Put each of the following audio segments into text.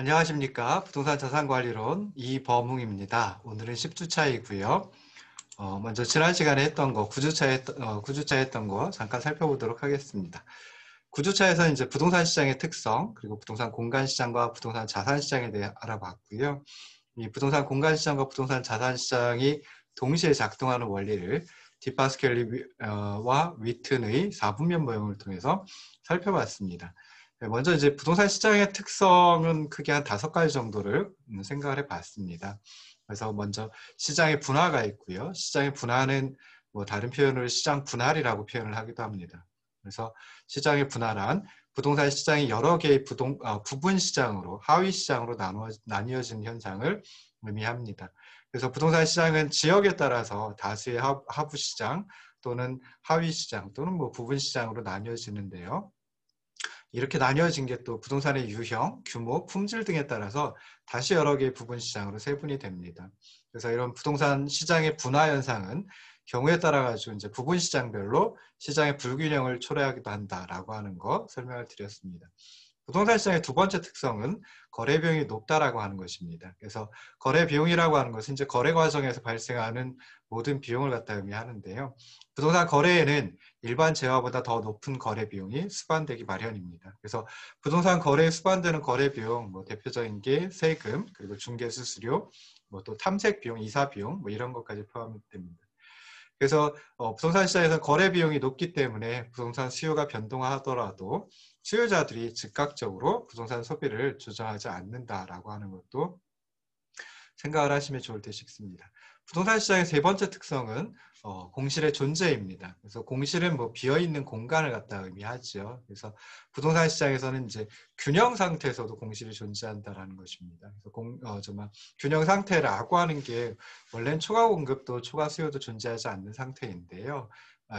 안녕하십니까. 부동산 자산관리론 이범웅입니다. 오늘은 10주차이고요. 먼저 지난 시간에 했던 거, 9주차 했던 거 잠깐 살펴보도록 하겠습니다. 9주차에서는 이제 부동산 시장의 특성, 그리고 부동산 공간 시장과 부동산 자산 시장에 대해 알아봤고요. 이 부동산 공간 시장과 부동산 자산 시장이 동시에 작동하는 원리를 디파스켈리와 위튼의 4분면 모형을 통해서 살펴봤습니다. 먼저 이제 부동산 시장의 특성은 크게 한 5가지 정도를 생각을 해봤습니다. 그래서 먼저 시장의 분화가 있고요. 시장의 분화는 뭐 다른 표현으로 시장 분할이라고 표현을 하기도 합니다. 그래서 시장의 분할은 부동산 시장이 여러 개의 부분 시장으로, 하위 시장으로 나뉘어진 현상을 의미합니다. 그래서 부동산 시장은 지역에 따라서 다수의 하부 시장 또는 하위 시장 또는 뭐 부분 시장으로 나뉘어지는데요. 이렇게 나뉘어진 게 또 부동산의 유형, 규모, 품질 등에 따라서 다시 여러 개의 부분 시장으로 세분이 됩니다. 그래서 이런 부동산 시장의 분화 현상은 경우에 따라 가지고 이제 부분 시장별로 시장의 불균형을 초래하기도 한다라고 하는 거 설명을 드렸습니다. 부동산 시장의 두 번째 특성은 거래 비용이 높다라고 하는 것입니다. 그래서 거래 비용이라고 하는 것은 이제 거래 과정에서 발생하는 모든 비용을 갖다 의미하는데요. 부동산 거래에는 일반 재화보다 더 높은 거래 비용이 수반되기 마련입니다. 그래서 부동산 거래에 수반되는 거래 비용, 뭐 대표적인 게 세금, 그리고 중개 수수료, 뭐 또 탐색 비용, 이사 비용, 뭐 이런 것까지 포함됩니다. 그래서 부동산 시장에서 거래 비용이 높기 때문에 부동산 수요가 변동하더라도 수요자들이 즉각적으로 부동산 소비를 조정하지 않는다라고 하는 것도 생각을 하시면 좋을 듯 싶습니다. 부동산 시장의 세 번째 특성은 공실의 존재입니다. 그래서 공실은 뭐 비어있는 공간을 갖다 의미하죠. 그래서 부동산 시장에서는 이제 균형 상태에서도 공실이 존재한다라는 것입니다. 그래서 정말 균형 상태라고 하는 게 원래는 초과 공급도 초과 수요도 존재하지 않는 상태인데요.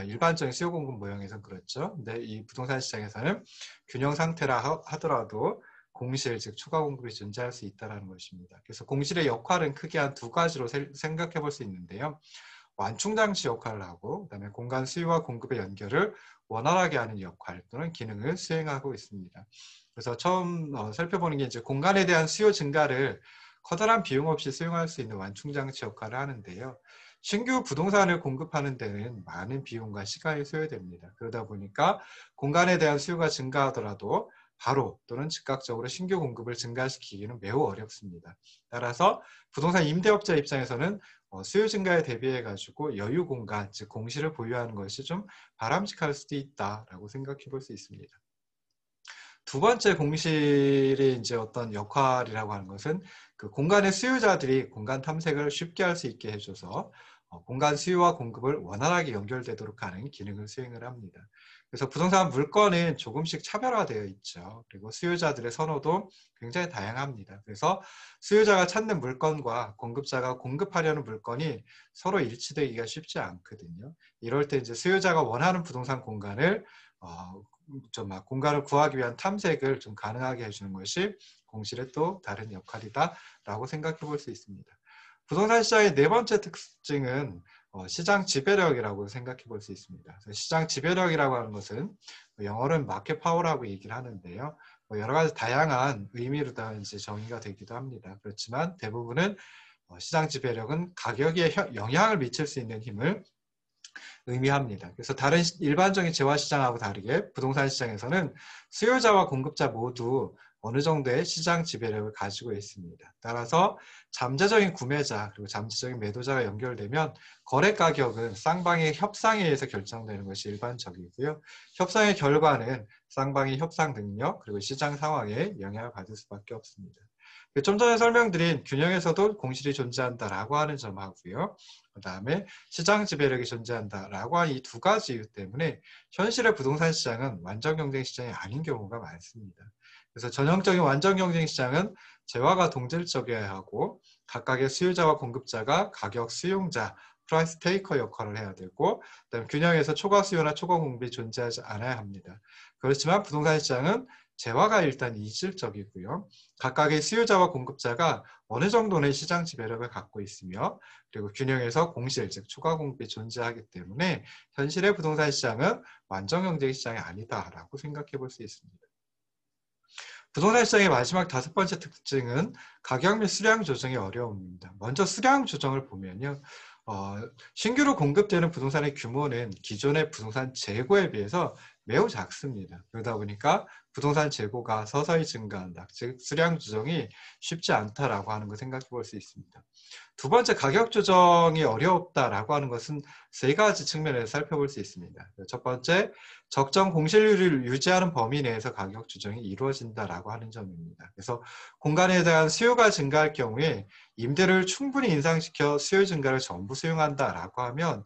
일반적인 수요 공급 모형에서는 그렇죠. 근데 이 부동산 시장에서는 균형 상태라 하더라도 공실, 즉 초과 공급이 존재할 수 있다는 것입니다. 그래서 공실의 역할은 크게 한 2가지로 생각해 볼 수 있는데요. 완충장치 역할을 하고 그다음에 공간 수요와 공급의 연결을 원활하게 하는 역할 또는 기능을 수행하고 있습니다. 그래서 처음 살펴보는 게 이제 공간에 대한 수요 증가를 커다란 비용 없이 수용할 수 있는 완충장치 역할을 하는데요. 신규 부동산을 공급하는 데는 많은 비용과 시간이 소요됩니다. 그러다 보니까 공간에 대한 수요가 증가하더라도 바로 또는 즉각적으로 신규 공급을 증가시키기는 매우 어렵습니다. 따라서 부동산 임대업자 입장에서는 수요 증가에 대비해 가지고 여유 공간, 즉 공실을 보유하는 것이 좀 바람직할 수도 있다라고 생각해 볼 수 있습니다. 두 번째 공실의 이제 어떤 역할이라고 하는 것은 그 공간의 수요자들이 공간 탐색을 쉽게 할 수 있게 해줘서 공간 수요와 공급을 원활하게 연결되도록 하는 기능을 수행을 합니다. 그래서 부동산 물건은 조금씩 차별화되어 있죠. 그리고 수요자들의 선호도 굉장히 다양합니다. 그래서 수요자가 찾는 물건과 공급자가 공급하려는 물건이 서로 일치되기가 쉽지 않거든요. 이럴 때 이제 수요자가 원하는 부동산 공간을 공간을 구하기 위한 탐색을 좀 가능하게 해주는 것이 공실의 또 다른 역할이다라고 생각해 볼 수 있습니다. 부동산 시장의 네 번째 특징은 시장 지배력이라고 생각해 볼 수 있습니다. 시장 지배력이라고 하는 것은 영어로는 마켓 파워라고 얘기를 하는데요. 여러 가지 다양한 의미로 다 이제 정의가 되기도 합니다. 그렇지만 대부분은 시장 지배력은 가격에 영향을 미칠 수 있는 힘을 의미합니다. 그래서 다른 일반적인 재화시장하고 다르게 부동산 시장에서는 수요자와 공급자 모두 어느 정도의 시장 지배력을 가지고 있습니다. 따라서 잠재적인 구매자 그리고 잠재적인 매도자가 연결되면 거래 가격은 쌍방의 협상에 의해서 결정되는 것이 일반적이고요. 협상의 결과는 쌍방의 협상 능력 그리고 시장 상황에 영향을 받을 수밖에 없습니다. 좀 전에 설명드린 균형에서도 공실이 존재한다라고 하는 점하고요. 그 다음에 시장 지배력이 존재한다라고 하는 이 2가지 이유 때문에 현실의 부동산 시장은 완전 경쟁 시장이 아닌 경우가 많습니다. 그래서 전형적인 완전 경쟁 시장은 재화가 동질적이어야 하고 각각의 수요자와 공급자가 가격 수용자, 프라이스 테이커 역할을 해야 되고 그다음에 균형에서 초과 수요나 초과 공급이 존재하지 않아야 합니다. 그렇지만 부동산 시장은 재화가 일단 이질적이고요. 각각의 수요자와 공급자가 어느 정도는 시장 지배력을 갖고 있으며 그리고 균형에서 공실, 즉 초과 공급이 존재하기 때문에 현실의 부동산 시장은 완전 경쟁 시장이 아니다라고 생각해 볼 수 있습니다. 부동산 시장의 마지막 5번째 특징은 가격 및 수량 조정의 어려움입니다. 먼저 수량 조정을 보면요. 신규로 공급되는 부동산의 규모는 기존의 부동산 재고에 비해서 매우 작습니다. 그러다 보니까 부동산 재고가 서서히 증가한다. 즉 수량 조정이 쉽지 않다라고 하는 거 생각해 볼 수 있습니다. 두 번째, 가격 조정이 어렵다라고 하는 것은 세 가지 측면에서 살펴볼 수 있습니다. 첫 번째, 적정 공실률을 유지하는 범위 내에서 가격 조정이 이루어진다라고 하는 점입니다. 그래서 공간에 대한 수요가 증가할 경우에 임대료를 충분히 인상시켜 수요 증가를 전부 수용한다라고 하면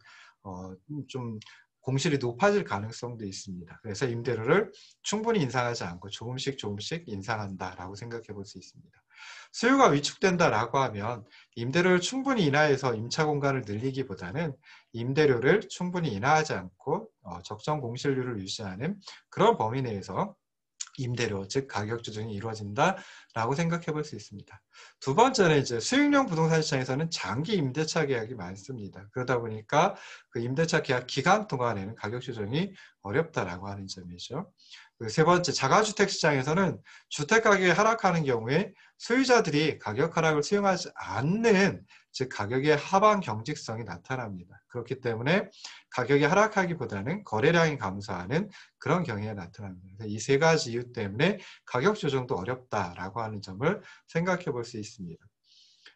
좀 공실이 높아질 가능성도 있습니다. 그래서 임대료를 충분히 인상하지 않고 조금씩 인상한다라고 생각해 볼 수 있습니다. 수요가 위축된다라고 하면 임대료를 충분히 인하해서 임차 공간을 늘리기보다는 임대료를 충분히 인하하지 않고 적정 공실률을 유지하는 그런 범위 내에서 임대료, 즉 가격 조정이 이루어진다라고 생각해 볼 수 있습니다. 두 번째는 이제 수익형 부동산 시장에서는 장기 임대차 계약이 많습니다. 그러다 보니까 그 임대차 계약 기간 동안에는 가격 조정이 어렵다라고 하는 점이죠. 세 번째, 자가주택 시장에서는 주택 가격이 하락하는 경우에 소유자들이 가격 하락을 수용하지 않는, 즉 가격의 하방 경직성이 나타납니다. 그렇기 때문에 가격이 하락하기보다는 거래량이 감소하는 그런 경향이 나타납니다. 이 세 가지 이유 때문에 가격 조정도 어렵다라고 하는 점을 생각해 볼 수 있습니다.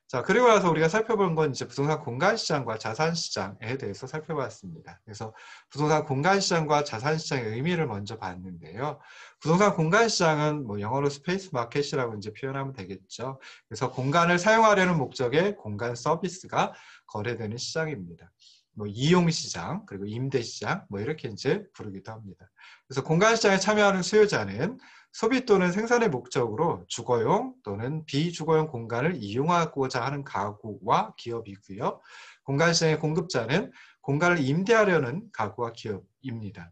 자, 그리고 나서 우리가 살펴본 건 이제 부동산 공간 시장과 자산 시장에 대해서 살펴봤습니다. 그래서 부동산 공간 시장과 자산 시장의 의미를 먼저 봤는데요. 부동산 공간 시장은 뭐 영어로 스페이스 마켓이라고 이제 표현하면 되겠죠. 그래서 공간을 사용하려는 목적의 공간 서비스가 거래되는 시장입니다. 뭐 이용 시장, 그리고 임대 시장, 뭐 이렇게 이제 부르기도 합니다. 그래서 공간 시장에 참여하는 수요자는 소비 또는 생산의 목적으로 주거용 또는 비주거용 공간을 이용하고자 하는 가구와 기업이고요. 공간 시장의 공급자는 공간을 임대하려는 가구와 기업입니다.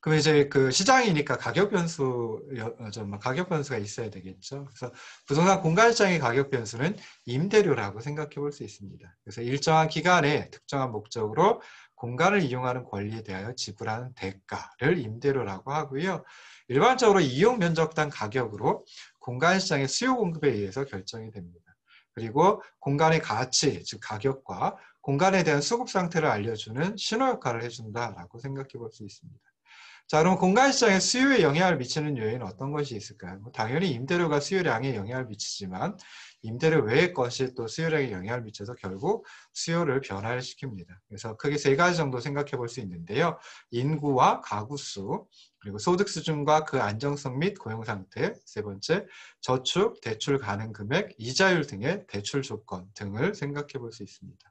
그럼 이제 그 시장이니까 가격 변수가 있어야 되겠죠. 그래서 부동산 공간 시장의 가격 변수는 임대료라고 생각해 볼 수 있습니다. 그래서 일정한 기간에 특정한 목적으로 공간을 이용하는 권리에 대하여 지불하는 대가를 임대료라고 하고요. 일반적으로 이용 면적당 가격으로 공간 시장의 수요 공급에 의해서 결정이 됩니다. 그리고 공간의 가치, 즉 가격과 공간에 대한 수급 상태를 알려주는 신호 역할을 해준다라고 생각해 볼 수 있습니다. 자, 그럼 공간 시장에 수요에 영향을 미치는 요인은 어떤 것이 있을까요? 당연히 임대료가 수요량에 영향을 미치지만 임대료 외의 것이 또 수요량에 영향을 미쳐서 결국 수요를 변화를 시킵니다. 그래서 크게 세 가지 정도 생각해 볼 수 있는데요. 인구와 가구 수, 그리고 소득 수준과 그 안정성 및 고용 상태, 세 번째, 저축, 대출 가능 금액, 이자율 등의 대출 조건 등을 생각해 볼 수 있습니다.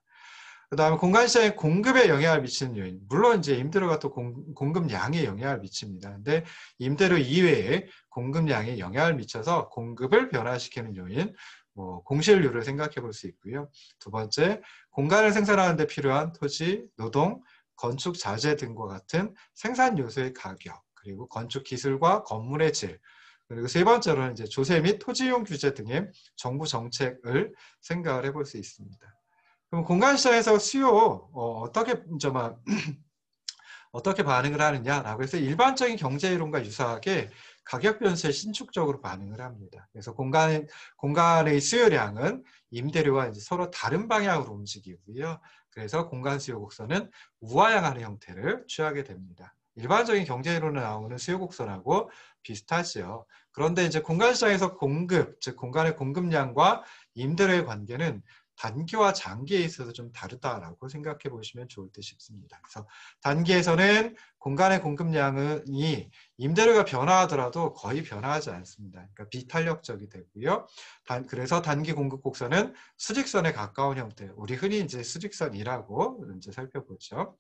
그 다음에 공간 시장의 공급에 영향을 미치는 요인. 물론 이제 임대료가 또 공급량에 영향을 미칩니다. 근데 임대료 이외에 공급량에 영향을 미쳐서 공급을 변화시키는 요인, 뭐 공실률을 생각해 볼 수 있고요. 두 번째, 공간을 생산하는 데 필요한 토지, 노동, 건축 자재 등과 같은 생산 요소의 가격, 그리고 건축 기술과 건물의 질, 그리고 세 번째로는 이제 조세 및 토지이용 규제 등의 정부 정책을 생각을 해볼 수 있습니다. 그럼 공간 시장에서 수요 어떻게 반응을 하느냐라고 해서 일반적인 경제 이론과 유사하게 가격 변수에 신축적으로 반응을 합니다. 그래서 공간의 수요량은 임대료와 이제 서로 다른 방향으로 움직이고요. 그래서 공간 수요 곡선은 우하향하는 형태를 취하게 됩니다. 일반적인 경제 이론에 나오는 수요 곡선하고 비슷하지요. 그런데 이제 공간 시장에서 공급, 즉 공간의 공급량과 임대료의 관계는 단기와 장기에 있어서 좀 다르다라고 생각해 보시면 좋을 듯 싶습니다. 그래서 단기에서는 공간의 공급량이 임대료가 변화하더라도 거의 변화하지 않습니다. 그러니까 비탄력적이 되고요. 그래서 단기 공급 곡선은 수직선에 가까운 형태, 우리 흔히 이제 수직선이라고 이제 살펴보죠.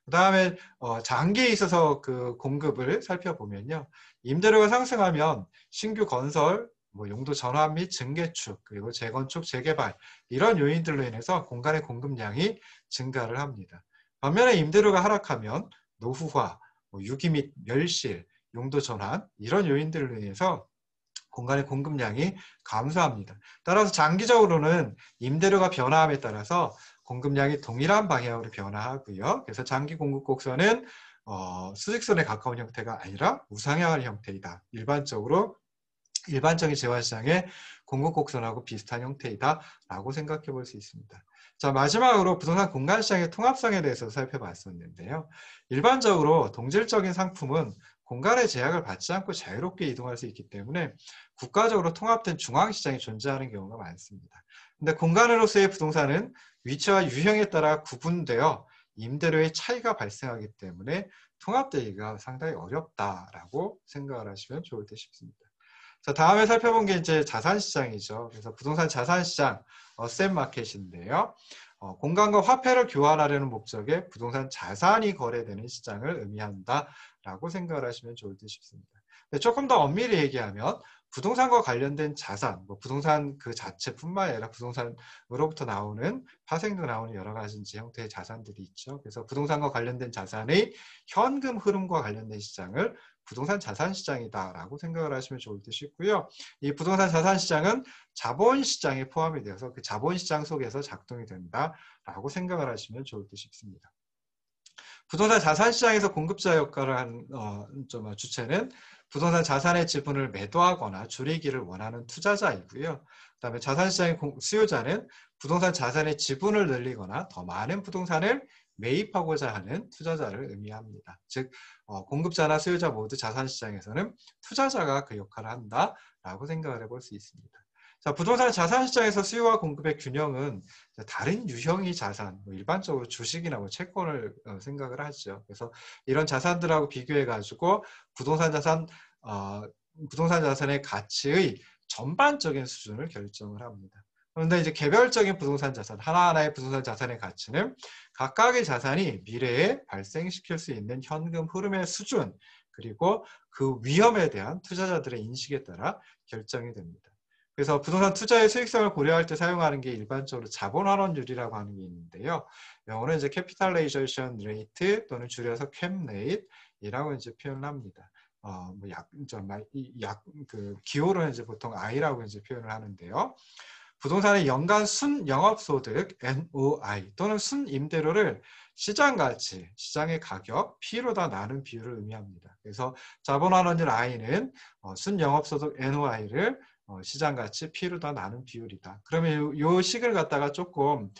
그 다음에 장기에 있어서 그 공급을 살펴보면요. 임대료가 상승하면 신규 건설, 뭐 용도 전환 및 증개축, 그리고 재건축, 재개발 이런 요인들로 인해서 공간의 공급량이 증가를 합니다. 반면에 임대료가 하락하면 노후화, 유기 및 멸실, 용도 전환 이런 요인들로 인해서 공간의 공급량이 감소합니다. 따라서 장기적으로는 임대료가 변화함에 따라서 공급량이 동일한 방향으로 변화하고요. 그래서 장기 공급 곡선은 수직선에 가까운 형태가 아니라 우상향하는 형태이다. 일반적으로 일반적인 재화시장의 공급 곡선하고 비슷한 형태이다라고 생각해 볼 수 있습니다. 자, 마지막으로 부동산 공간시장의 통합성에 대해서 살펴봤었는데요. 일반적으로 동질적인 상품은 공간의 제약을 받지 않고 자유롭게 이동할 수 있기 때문에 국가적으로 통합된 중앙시장이 존재하는 경우가 많습니다. 근데 공간으로서의 부동산은 위치와 유형에 따라 구분되어 임대료의 차이가 발생하기 때문에 통합되기가 상당히 어렵다라고 생각을 하시면 좋을 듯 싶습니다. 자, 다음에 살펴본 게 이제 자산시장이죠. 그래서 부동산 자산시장, 어셋마켓인데요. 공간과 화폐를 교환하려는 목적에 부동산 자산이 거래되는 시장을 의미한다라고 생각을 하시면 좋을 듯 싶습니다. 조금 더 엄밀히 얘기하면 부동산과 관련된 자산, 뭐 부동산 그 자체뿐만 아니라 부동산으로부터 나오는 파생도 나오는 여러 가지 형태의 자산들이 있죠. 그래서 부동산과 관련된 자산의 현금 흐름과 관련된 시장을 부동산 자산시장이다라고 생각을 하시면 좋을 듯 싶고요. 이 부동산 자산시장은 자본시장에 포함이 되어서 그 자본시장 속에서 작동이 된다라고 생각을 하시면 좋을 듯 싶습니다. 부동산 자산시장에서 공급자 역할을 한 주체는 부동산 자산의 지분을 매도하거나 줄이기를 원하는 투자자이고요. 그다음에 자산시장의 수요자는 부동산 자산의 지분을 늘리거나 더 많은 부동산을 매입하고자 하는 투자자를 의미합니다. 즉 공급자나 수요자 모두 자산시장에서는 투자자가 그 역할을 한다라고 생각을 해볼 수 있습니다. 자, 부동산 자산시장에서 수요와 공급의 균형은 다른 유형의 자산, 일반적으로 주식이나 채권을 생각을 하죠. 그래서 이런 자산들하고 비교해가지고 부동산 자산의 가치의 전반적인 수준을 결정을 합니다. 그런데 이제 개별적인 부동산 자산, 하나하나의 부동산 자산의 가치는 각각의 자산이 미래에 발생시킬 수 있는 현금 흐름의 수준, 그리고 그 위험에 대한 투자자들의 인식에 따라 결정이 됩니다. 그래서 부동산 투자의 수익성을 고려할 때 사용하는 게 일반적으로 자본환원율이라고 하는 게 있는데요. 영어는 이제 캐피탈레이제이션 레이트 또는 줄여서 캡 레이트이라고 이제 표현을 합니다. 기호로는 이제 보통 I라고 이제 표현을 하는데요. 부동산의 연간 순영업소득 NOI 또는 순임대료를 시장가치, 시장의 가격, P로 다 나눈 비율을 의미합니다. 그래서 자본환원율 I는 순영업소득 NOI를 시장가치 P로 다 나눈 비율이다. 그러면 이 식을 갖다가 조금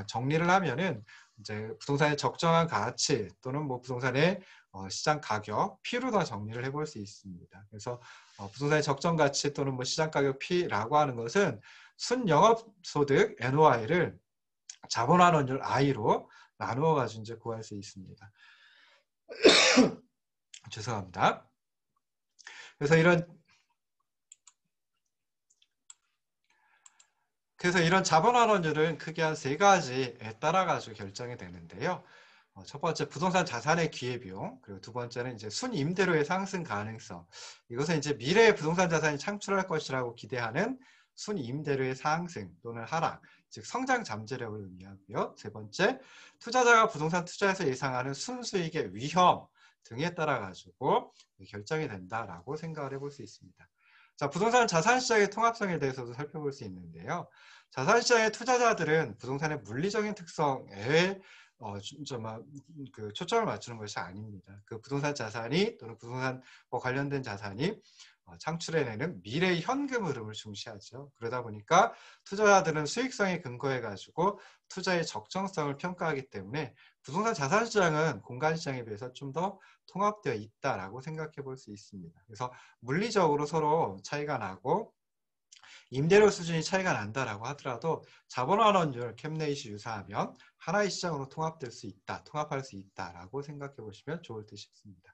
정리를 하면은 이제 부동산의 적정한 가치 또는 뭐 부동산의 시장 가격 P로 다 정리를 해볼 수 있습니다. 그래서 부동산의 적정 가치 또는 뭐 시장 가격 P라고 하는 것은 순영업소득 NOI를 자본환원율 I로 나누어 가지고 이제 구할 수 있습니다. 죄송합니다. 그래서 이런 자본환원율은 크게 한 세 가지에 따라 가지고 결정이 되는데요. 첫 번째 부동산 자산의 기회비용, 그리고 두 번째는 이제 순임대료의 상승 가능성. 이것은 이제 미래의 부동산 자산이 창출할 것이라고 기대하는 순임대료의 상승 또는 하락, 즉 성장 잠재력을 의미하고요. 세 번째, 투자자가 부동산 투자에서 예상하는 순수익의 위험 등에 따라 가지고 결정이 된다라고 생각을 해볼 수 있습니다. 자, 부동산 자산시장의 통합성에 대해서도 살펴볼 수 있는데요. 자산시장의 투자자들은 부동산의 물리적인 특성에 초점을 맞추는 것이 아닙니다. 그 부동산 자산이 또는 부동산과 관련된 자산이 창출해내는 미래의 현금 흐름을 중시하죠. 그러다 보니까 투자자들은 수익성에 근거해 가지고 투자의 적정성을 평가하기 때문에 부동산 자산 시장은 공간 시장에 비해서 좀 더 통합되어 있다라고 생각해 볼 수 있습니다. 그래서 물리적으로 서로 차이가 나고 임대료 수준이 차이가 난다라고 하더라도 자본환원율 캡레이시 유사하면 하나의 시장으로 통합할 수 있다라고 생각해 보시면 좋을 듯 싶습니다.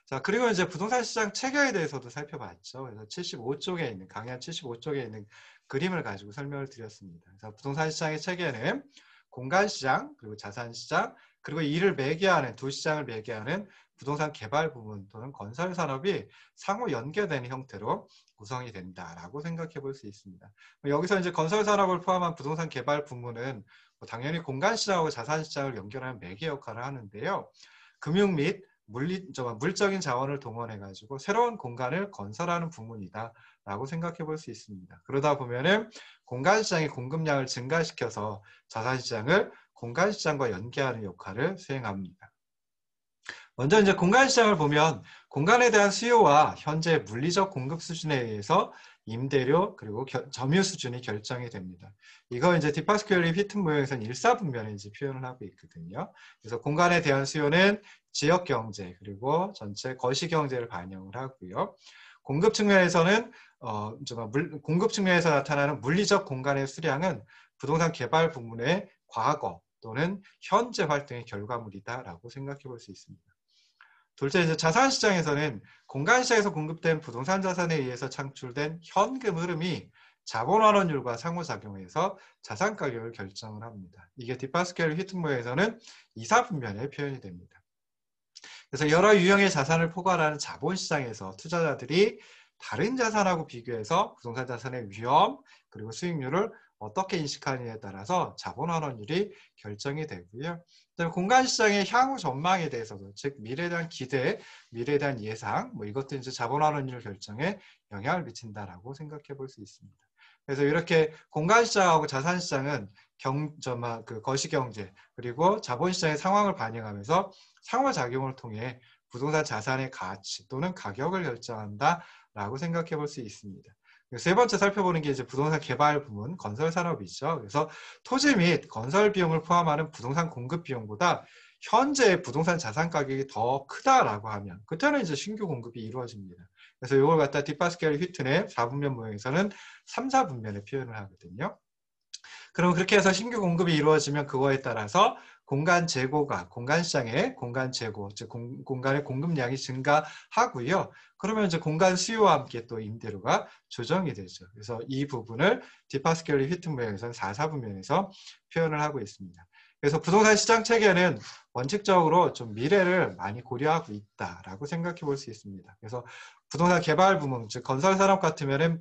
자, 그리고 이제 부동산 시장 체계에 대해서도 살펴봤죠. 그래서 75쪽에 있는, 강의 75쪽에 있는 그림을 가지고 설명을 드렸습니다. 그래서 부동산 시장의 체계는 공간시장, 그리고 자산시장, 그리고 이를 매개하는, 두 시장을 매개하는 부동산 개발 부문 또는 건설 산업이 상호 연계되는 형태로 구성이 된다라고 생각해 볼 수 있습니다. 여기서 이제 건설 산업을 포함한 부동산 개발 부문은 당연히 공간시장하고 자산시장을 연결하는 매개 역할을 하는데요. 금융 및 물적인 자원을 동원해 가지고 새로운 공간을 건설하는 부문이다라고 생각해 볼 수 있습니다. 그러다 보면은 공간시장의 공급량을 증가시켜서 자산시장을 공간시장과 연계하는 역할을 수행합니다. 먼저 이제 공간 시장을 보면 공간에 대한 수요와 현재 물리적 공급 수준에 의해서 임대료 그리고 점유 수준이 결정이 됩니다. 이거 이제 디파스큐얼리 휘튼 모형에서는 일사분면에 이제 표현을 하고 있거든요. 그래서 공간에 대한 수요는 지역 경제 그리고 전체 거시 경제를 반영을 하고요. 공급 측면에서는 공급 측면에서 나타나는 물리적 공간의 수량은 부동산 개발 부문의 과거 또는 현재 활동의 결과물이다라고 생각해 볼 수 있습니다. 둘째, 이제 자산 시장에서는 공간 시장에서 공급된 부동산 자산에 의해서 창출된 현금 흐름이 자본 환원율과 상호작용해서 자산 가격을 결정을 합니다. 이게 디파스켈 휘튼 모형에서는 이사분면에 표현이 됩니다. 그래서 여러 유형의 자산을 포괄하는 자본시장에서 투자자들이 다른 자산하고 비교해서 부동산 자산의 위험 그리고 수익률을 어떻게 인식하느냐에 따라서 자본 환원율이 결정이 되고요. 공간시장의 향후 전망에 대해서도 즉 미래에 대한 기대, 미래에 대한 예상 이것도 이제 자본 환원율 결정에 영향을 미친다라고 생각해 볼 수 있습니다. 그래서 이렇게 공간시장하고 자산시장은 거시경제 그리고 자본시장의 상황을 반영하면서 상호작용을 통해 부동산 자산의 가치 또는 가격을 결정한다라고 생각해 볼 수 있습니다. 세 번째 살펴보는 게 이제 부동산 개발 부문, 건설 산업이죠. 그래서 토지 및 건설 비용을 포함하는 부동산 공급 비용보다 현재 부동산 자산 가격이 더 크다라고 하면 그때는 이제 신규 공급이 이루어집니다. 그래서 이걸 갖다 디파스켈 휘튼의 4분면 모형에서는 3, 4분면에 표현을 하거든요. 그럼 그렇게 해서 신규 공급이 이루어지면 그거에 따라서 공간 재고가 공간 시장의 공간 재고, 즉 공간의 공급량이 증가하고요. 그러면 이제 공간 수요와 함께 또 임대료가 조정이 되죠. 그래서 이 부분을 디파스켈리 휘튼 모형에서는 4, 4분면에서 표현을 하고 있습니다. 그래서 부동산 시장 체계는 원칙적으로 좀 미래를 많이 고려하고 있다라고 생각해 볼 수 있습니다. 그래서 부동산 개발 부문, 즉 건설 산업 같으면은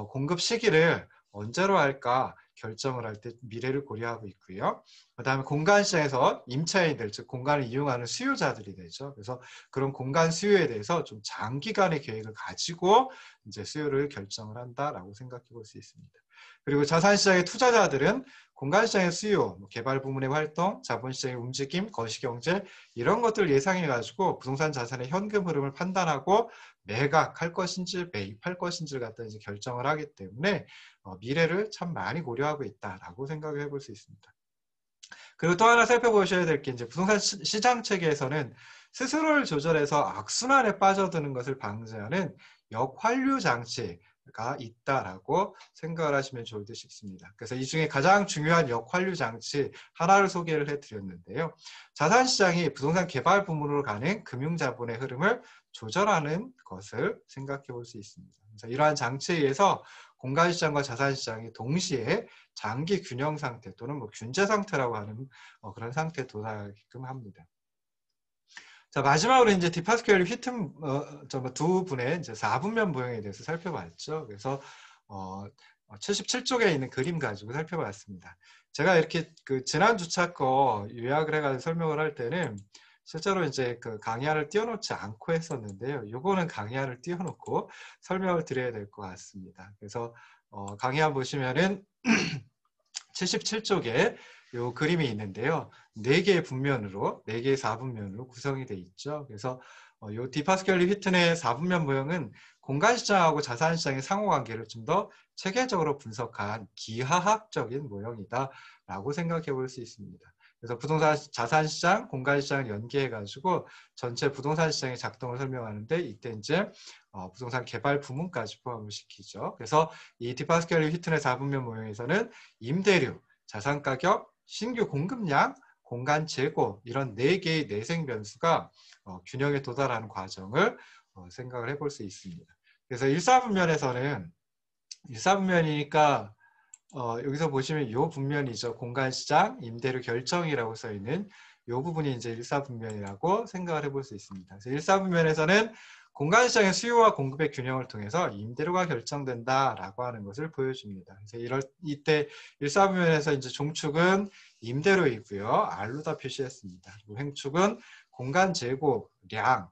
공급 시기를 언제로 할까 결정을 할 때 미래를 고려하고 있고요. 그 다음에 공간 시장에서 임차인들, 즉 공간을 이용하는 수요자들이 되죠. 그래서 그런 공간 수요에 대해서 좀 장기간의 계획을 가지고 이제 수요를 결정을 한다라고 생각해 볼 수 있습니다. 그리고 자산시장의 투자자들은 공간시장의 수요, 개발 부문의 활동, 자본시장의 움직임, 거시경제 이런 것들을 예상해가지고 부동산 자산의 현금 흐름을 판단하고 매각할 것인지 매입할 것인지를 갖다 이제 결정을 하기 때문에 미래를 참 많이 고려하고 있다라고 생각을 해볼 수 있습니다. 그리고 또 하나 살펴보셔야 될 게 이제 부동산 시장 체계에서는 스스로를 조절해서 악순환에 빠져드는 것을 방지하는 역환류 장치가 있다라고 생각을 하시면 좋을 듯 싶습니다. 그래서 이 중에 가장 중요한 역환류 장치 하나를 소개를 해드렸는데요. 자산시장이 부동산 개발 부문으로 가는 금융자본의 흐름을 조절하는 것을 생각해 볼 수 있습니다. 그래서 이러한 장치에 의해서 공간시장과 자산시장이 동시에 장기 균형 상태 또는 균제 상태라고 하는 그런 상태에 도달하게끔 합니다. 자, 마지막으로 이제 디파스켈리 휘튼 두 분의 이제 4분면 모형에 대해서 살펴봤죠. 그래서 77쪽에 있는 그림 가지고 살펴봤습니다. 제가 이렇게 그 지난 주차 거 요약을 해가지고 설명을 할 때는 실제로 이제 그 강의안을 띄워놓지 않고 했었는데요. 요거는 강의안을 띄워놓고 설명을 드려야 될 것 같습니다. 그래서 강의안 보시면은 77쪽에 요 그림이 있는데요. 4개의 분면으로, 4개의 4분면으로 구성이 되어 있죠. 그래서 요 디파스켈리 휘튼의 4분면 모형은 공간시장하고 자산시장의 상호관계를 좀 더 체계적으로 분석한 기하학적인 모형이다라고 생각해 볼 수 있습니다. 그래서 부동산 자산시장, 공간시장을 연계해가지고 전체 부동산 시장의 작동을 설명하는데 이때 이제 부동산 개발 부문까지 포함을 시키죠. 그래서 이 디파스켈리 휘튼의 4분면 모형에서는 임대료, 자산가격, 신규 공급량, 공간 재고 이런 4개의 내생 변수가 균형에 도달하는 과정을 생각을 해볼 수 있습니다. 그래서 1사분면에서는 1사분면이니까 여기서 보시면 이 분면이죠. 공간시장, 임대료 결정이라고 써있는 이 부분이 이제 1사분면이라고 생각을 해볼 수 있습니다. 그래서 1사분면에서는 공간시장의 수요와 공급의 균형을 통해서 임대료가 결정된다라고 하는 것을 보여줍니다. 그래서 이때 1사분면에서 이제 종축은 임대료이고요. R로 다 표시했습니다. 그리고 횡축은 공간 재고량,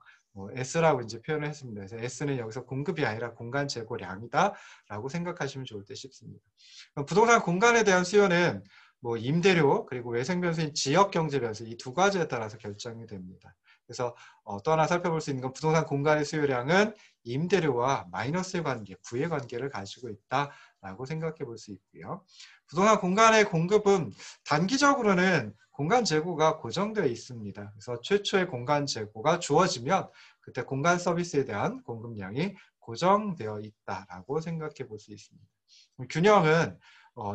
S라고 이제 표현을 했습니다. 그래서 S는 여기서 공급이 아니라 공간 재고량이다라고 생각하시면 좋을 듯 싶습니다. 부동산 공간에 대한 수요는 임대료 그리고 외생 변수인 지역 경제 변수 이 두 가지에 따라서 결정이 됩니다. 그래서 또 하나 살펴볼 수 있는 건 부동산 공간의 수요량은 임대료와 마이너스의 관계, 부의 관계를 가지고 있다라고 생각해 볼 수 있고요. 부동산 공간의 공급은 단기적으로는 공간 재고가 고정되어 있습니다. 그래서 최초의 공간 재고가 주어지면 그때 공간 서비스에 대한 공급량이 고정되어 있다라고 생각해 볼 수 있습니다. 균형은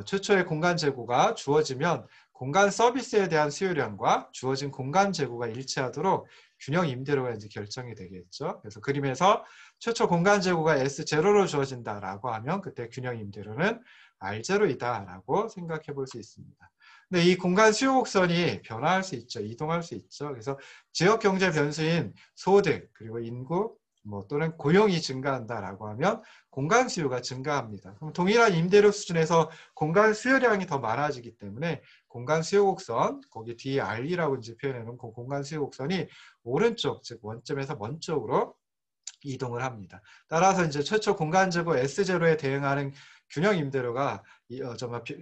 최초의 공간 재고가 주어지면 공간 서비스에 대한 수요량과 주어진 공간 재고가 일치하도록 균형 임대료가 이제 결정이 되겠죠. 그래서 그림에서 최초 공간 재고가 S0로 주어진다라고 하면 그때 균형 임대료는 R0이다라고 생각해 볼 수 있습니다. 근데 이 공간 수요 곡선이 변화할 수 있죠. 이동할 수 있죠. 그래서 지역 경제 변수인 소득 그리고 인구 또는 고용이 증가한다라고 하면 공간 수요가 증가합니다. 그럼 동일한 임대료 수준에서 공간 수요량이 더 많아지기 때문에 공간 수요 곡선, 거기 뒤에 R이라고 이제 표현해 놓은 그 공간 수요 곡선이 오른쪽, 즉 원점에서 먼 쪽으로 이동을 합니다. 따라서 이제 최초 공간 재고 S0에 대응하는 균형 임대료가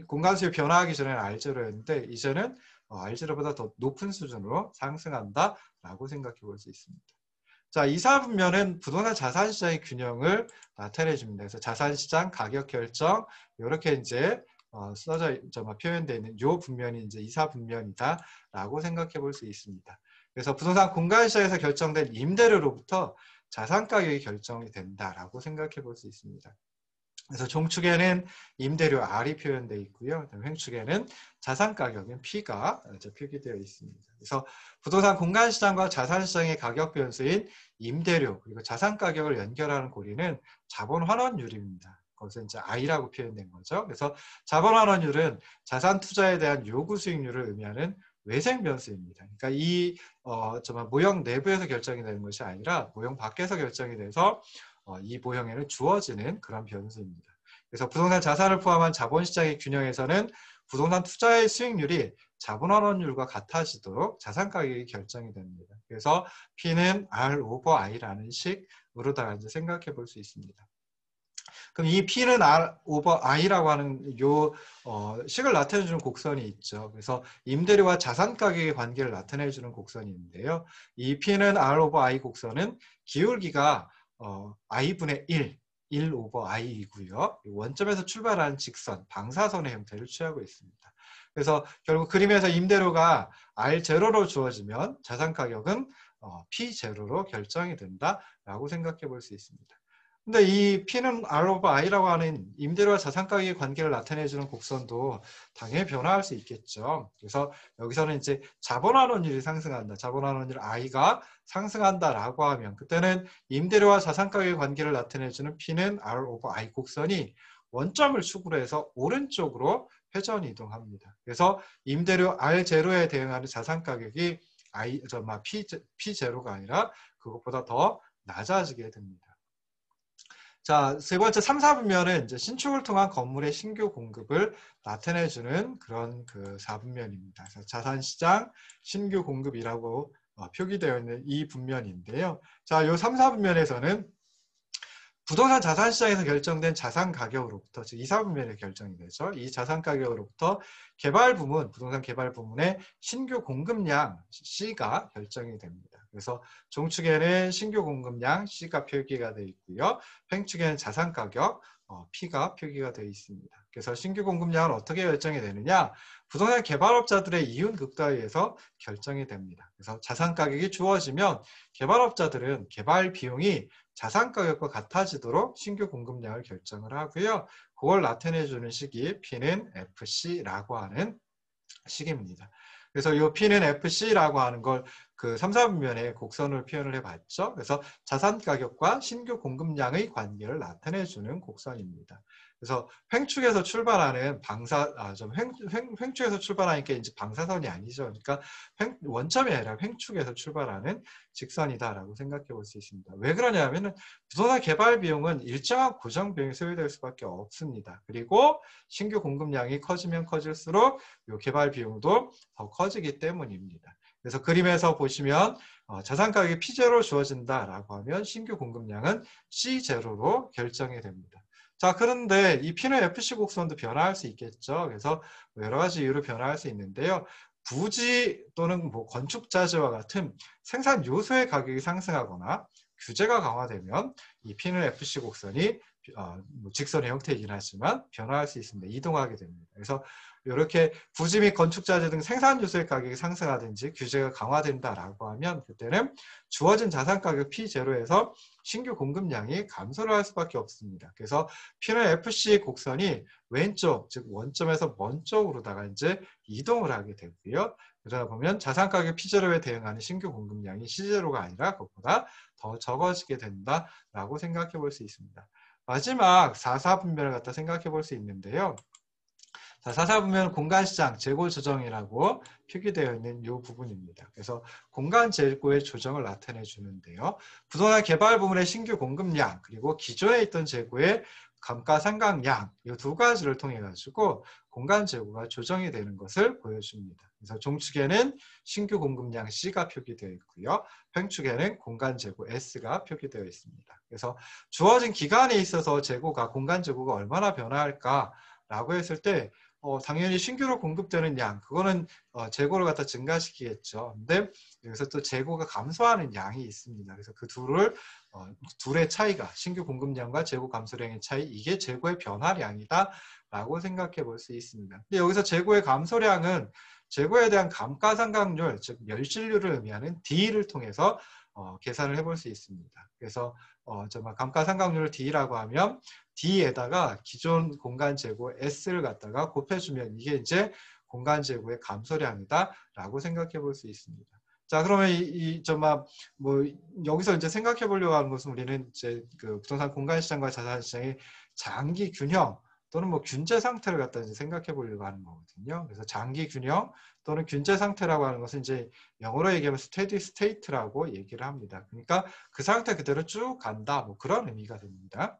공간 수요 변화하기 전에는 R0였는데 이제는 R0보다 더 높은 수준으로 상승한다라고 생각해 볼 수 있습니다. 자, 2사분면은 부동산 자산 시장의 균형을 나타내 줍니다. 그래서 자산 시장 가격 결정 이렇게 이제 표현되어 있는 이 분면이 이제 2사분면이다라고 생각해 볼 수 있습니다. 그래서 부동산 공간 시장에서 결정된 임대료로부터 자산 가격이 결정이 된다라고 생각해 볼 수 있습니다. 그래서 종축에는 임대료 R이 표현되어 있고요. 횡축에는 자산 가격인 P가 표기되어 있습니다. 그래서 부동산 공간 시장과 자산 시장의 가격 변수인 임대료 그리고 자산 가격을 연결하는 고리는 자본 환원율입니다. 그것은 이제 I라고 표현된 거죠. 그래서 자본 환원율은 자산 투자에 대한 요구 수익률을 의미하는 외생 변수입니다. 그러니까 이 모형 내부에서 결정이 되는 것이 아니라 모형 밖에서 결정이 돼서 이 모형에는 주어지는 그런 변수입니다. 그래서 부동산 자산을 포함한 자본시장의 균형에서는 부동산 투자의 수익률이 자본환원율과 같아지도록 자산 가격이 결정이 됩니다. 그래서 P는 R 오버 I라는 식으로다가 이제 생각해 볼 수 있습니다. 그럼 이 P는 R 오버 I라고 하는 요 식을 나타내주는 곡선이 있죠. 그래서 임대료와 자산 가격의 관계를 나타내주는 곡선이 있는데요. 이 P는 R 오버 I 곡선은 기울기가 I분의 1 오버 I이고요. 원점에서 출발하는 직선, 방사선의 형태를 취하고 있습니다. 그래서 결국 그림에서 임대료가 R0로 주어지면 자산 가격은 P0로 결정이 된다라고 생각해 볼 수 있습니다. 근데 이 P는 R 오버 I라고 하는 임대료와 자산 가격의 관계를 나타내주는 곡선도 당연히 변화할 수 있겠죠. 그래서 여기서는 이제 자본환원율이 상승한다. 자본환원율 I가 상승한다라고 하면 그때는 임대료와 자산 가격의 관계를 나타내주는 P는 R 오버 I 곡선이 원점을 축으로 해서 오른쪽으로 회전 이동합니다. 그래서 임대료 R0에 대응하는 자산 가격이 P0가 아니라 그것보다 더 낮아지게 됩니다. 자, 세 번째 3, 4분면은 이제 신축을 통한 건물의 신규 공급을 나타내주는 그런 그 4분면입니다. 그래서 자산시장 신규 공급이라고 표기되어 있는 이 분면인데요. 자, 요 3, 4분면에서는 부동산 자산 시장에서 결정된 자산 가격으로부터 즉 2, 4분면에 결정이 되죠. 이 자산 가격으로부터 개발 부문, 부동산 개발 부문의 신규 공급량 C가 결정이 됩니다. 그래서 종축에는 신규 공급량 C가 표기가 되어 있고요. 횡축에는 자산 가격 P가 표기가 되어 있습니다. 그래서 신규 공급량은 어떻게 결정이 되느냐? 부동산 개발업자들의 이윤 극도에 의해서 결정이 됩니다. 그래서 자산 가격이 주어지면 개발업자들은 개발 비용이 자산 가격과 같아지도록 신규 공급량을 결정을 하고요. 그걸 나타내주는 식이 P는 FC라고 하는 식입니다. 그래서 이 P는 FC라고 하는 걸 그 3, 4분면에 곡선을 표현을 해봤죠. 그래서 자산 가격과 신규 공급량의 관계를 나타내주는 곡선입니다. 그래서 횡축에서 출발하는 횡축에서 출발하니까 이제 방사선이 아니죠. 그러니까 원점이 아니라 횡축에서 출발하는 직선이다라고 생각해 볼 수 있습니다. 왜 그러냐면은 부동산 개발 비용은 일정한 고정 비용이 소요될 수밖에 없습니다. 그리고 신규 공급량이 커지면 커질수록 이 개발 비용도 더 커지기 때문입니다. 그래서 그림에서 보시면 자산 가격이 P0로 주어진다라고 하면 신규 공급량은 C0로 결정이 됩니다. 자, 그런데 이 P는 FC 곡선도 변화할 수 있겠죠. 그래서 여러 가지 이유로 변화할 수 있는데요. 부지 또는 뭐 건축자재와 같은 생산 요소의 가격이 상승하거나 규제가 강화되면 이 P는 FC 곡선이 뭐 직선의 형태이긴 하지만 변화할 수 있습니다. 이동하게 됩니다. 그래서 이렇게 부지 및 건축자재 등 생산 요소의 가격이 상승하든지 규제가 강화된다라고 하면 그때는 주어진 자산 가격 P0에서 신규 공급량이 감소를 할 수밖에 없습니다. 그래서 P는 FC 곡선이 왼쪽, 즉 원점에서 먼 쪽으로다가 이제 이동을 하게 되고요. 그러다 보면 자산 가격 P0에 대응하는 신규 공급량이 C0가 아니라 그것보다 더 적어지게 된다라고 생각해 볼 수 있습니다. 마지막 4사분면을 갖다 생각해 볼 수 있는데요. 자, 4사분면은 공간시장 재고 조정이라고 표기되어 있는 이 부분입니다. 그래서 공간 재고의 조정을 나타내 주는데요. 부동산 개발 부문의 신규 공급량 그리고 기존에 있던 재고의 감가상각량 이 두 가지를 통해 가지고 공간 재고가 조정이 되는 것을 보여줍니다. 그래서 종축에는 신규 공급량 C가 표기되어 있고요. 횡축에는 공간 재고 S가 표기되어 있습니다. 그래서 주어진 기간에 있어서 재고가 공간 재고가 얼마나 변화할까라고 했을 때 당연히 신규로 공급되는 양, 그거는 재고를 갖다 증가시키겠죠. 근데 여기서 또 재고가 감소하는 양이 있습니다. 그래서 그 둘의 차이가, 신규 공급량과 재고 감소량의 차이, 이게 재고의 변화량이다 라고 생각해 볼 수 있습니다. 근데 여기서 재고의 감소량은 재고에 대한 감가상각률, 즉 멸실률을 의미하는 D를 통해서 계산을 해볼 수 있습니다. 그래서 정말 감가상각률을 D라고 하면 D에다가 기존 공간 재고 S를 갖다가 곱해주면 이게 이제 공간 재고의 감소량이다라고 생각해 볼 수 있습니다. 자, 그러면 뭐 여기서 이제 생각해 보려고 하는 것은 우리는 이제 그 부동산 공간 시장과 자산 시장의 장기 균형 또는 뭐 균제 상태를 갖다 이제 생각해 보려고 하는 거거든요. 그래서 장기 균형 또는 균제 상태라고 하는 것은 이제 영어로 얘기하면 스테디 스테이트라고 얘기를 합니다. 그러니까 그 상태 그대로 쭉 간다, 뭐 그런 의미가 됩니다.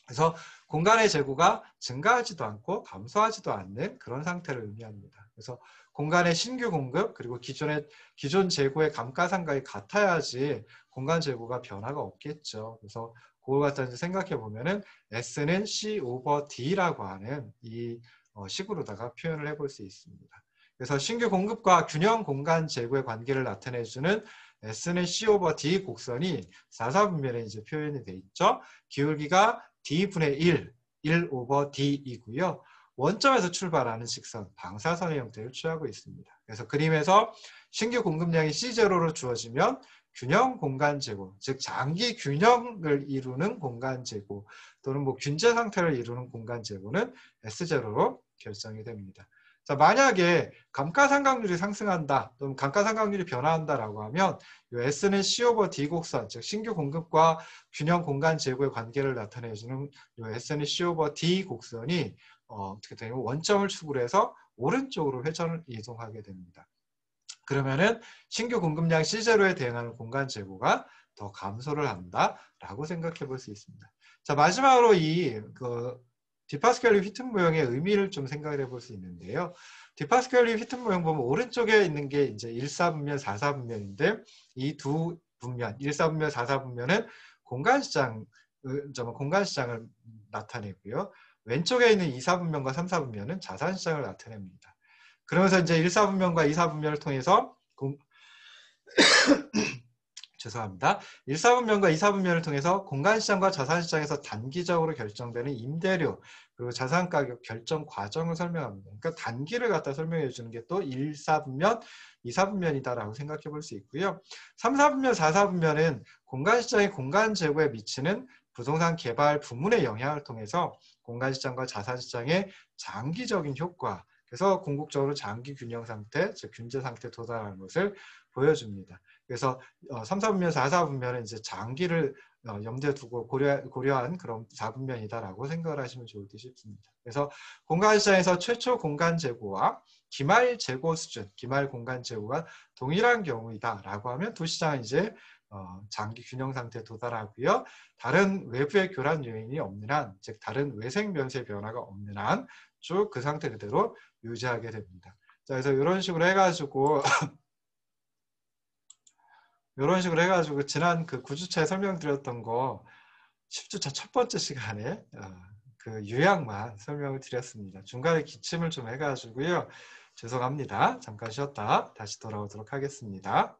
그래서 공간의 재고가 증가하지도 않고 감소하지도 않는 그런 상태를 의미합니다. 그래서 공간의 신규 공급 그리고 기존 재고의 감가상각이 같아야지 공간 재고가 변화가 없겠죠. 그래서 그걸 갖다 생각해 보면은 S는 C 오버 D라고 하는 이 식으로다가 표현을 해볼 수 있습니다. 그래서 신규 공급과 균형 공간 재고의 관계를 나타내주는 S는 C 오버 D 곡선이 4사분면에 이제 표현이 돼 있죠. 기울기가 D분의 1 오버 D이고요. 원점에서 출발하는 직선, 방사선의 형태를 취하고 있습니다. 그래서 그림에서 신규 공급량이 C0로 주어지면 균형 공간 재고, 즉 장기 균형을 이루는 공간 재고 또는 뭐 균제 상태를 이루는 공간 재고는 S0로 결정이 됩니다. 자, 만약에 감가상각률이 상승한다 또는 감가상각률이 변화한다라고 하면 이 S는 C 오버 D 곡선, 즉 신규 공급과 균형 공간 재고의 관계를 나타내주는 이 S는 C 오버 D 곡선이 어떻게 되냐면 원점을 축으로 해서 오른쪽으로 회전을 이동하게 됩니다. 그러면은 신규 공급량 C0에 대응하는 공간 재고가 더 감소를 한다라고 생각해 볼 수 있습니다. 자, 마지막으로 디파스칼리 휘튼 모형의 의미를 좀 생각을 해볼 수 있는데요. 디파스칼리 휘튼 모형 보면 오른쪽에 있는 게 이제 1사분면, 4사분면인데 이 두 분면, 1사분면, 4사분면은 공간시장을 나타내고요. 왼쪽에 있는 2사분면과 3사분면은 자산시장을 나타냅니다. 그러면서 이제 1사분면과 2사분면을 통해서 죄송합니다. 1사분면과 2사분면을 통해서 공간시장과 자산시장에서 단기적으로 결정되는 임대료 그리고 자산가격 결정 과정을 설명합니다. 그러니까 단기를 갖다 설명해 주는 게 또 1사분면, 2사분면이다라고 생각해 볼 수 있고요. 3사분면, 4사분면은 공간시장의 공간 재고에 미치는 부동산 개발 부문의 영향을 통해서 공간시장과 자산시장의 장기적인 효과, 그래서 궁극적으로 장기 균형 상태, 즉 균제 상태에 도달하는 것을 보여줍니다. 그래서 3, 4분면, 4, 4분면은 이제 장기를 염두에 두고 고려한 그런 4분면이다라고 생각을 하시면 좋을 듯 싶습니다. 그래서 공간시장에서 최초 공간 재고와 기말 재고 수준, 기말 공간 재고가 동일한 경우이다라고 하면 두 시장은 이제 장기 균형 상태에 도달하고요. 다른 외부의 교란 요인이 없는 한, 즉 다른 외생 변수의 변화가 없는 한 쭉 그 상태 그대로 유지하게 됩니다. 자, 그래서 이런 식으로 해가지고 지난 그 9주차에 설명드렸던 거 10주차 첫 번째 시간에 그 요약만 설명을 드렸습니다. 중간에 기침을 좀 해가지고요. 죄송합니다. 잠깐 쉬었다 다시 돌아오도록 하겠습니다.